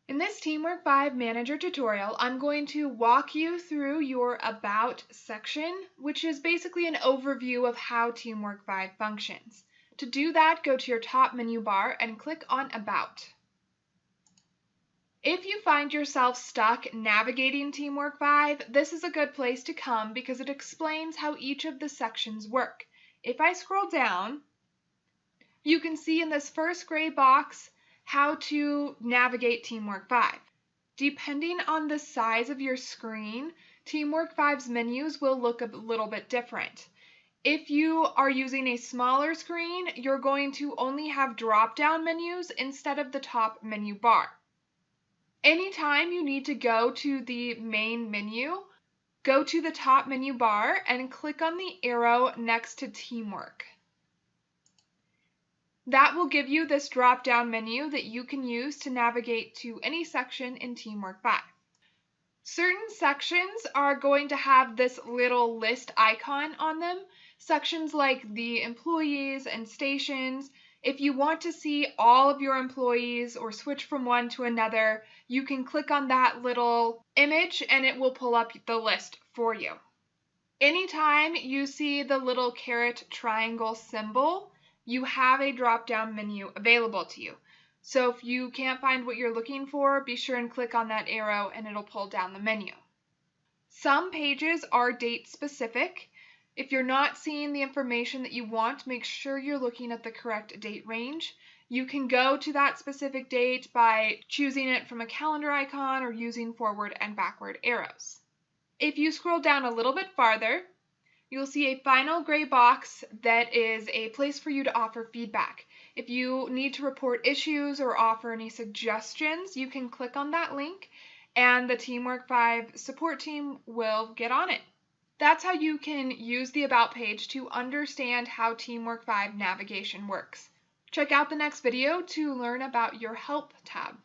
In this TeamWork 5 Manager tutorial, I'm going to walk you through your About section, which is basically an overview of how TeamWork 5 functions. To do that, go to your top menu bar and click on About. If you find yourself stuck navigating TeamWork 5, this is a good place to come because it explains how each of the sections work. If I scroll down, you can see in this first gray box how to navigate TeamWork 5. Depending on the size of your screen, TeamWork 5's menus will look a little bit different. If you are using a smaller screen, you're going to only have drop-down menus instead of the top menu bar. Anytime you need to go to the main menu, go to the top menu bar and click on the arrow next to Teamwork. That will give you this drop-down menu that you can use to navigate to any section in TeamWork 5. Certain sections are going to have this little list icon on them. Sections like the employees and stations. If you want to see all of your employees or switch from one to another, you can click on that little image and it will pull up the list for you. Anytime you see the little caret triangle symbol, you have a drop-down menu available to you. So if you can't find what you're looking for, be sure and click on that arrow and it'll pull down the menu. Some pages are date specific. If you're not seeing the information that you want, make sure you're looking at the correct date range. You can go to that specific date by choosing it from a calendar icon or using forward and backward arrows. If you scroll down a little bit farther, you'll see a final gray box that is a place for you to offer feedback. If you need to report issues or offer any suggestions, you can click on that link and the TeamWork 5 support team will get on it. That's how you can use the About page to understand how TeamWork 5 navigation works. Check out the next video to learn about your Help tab.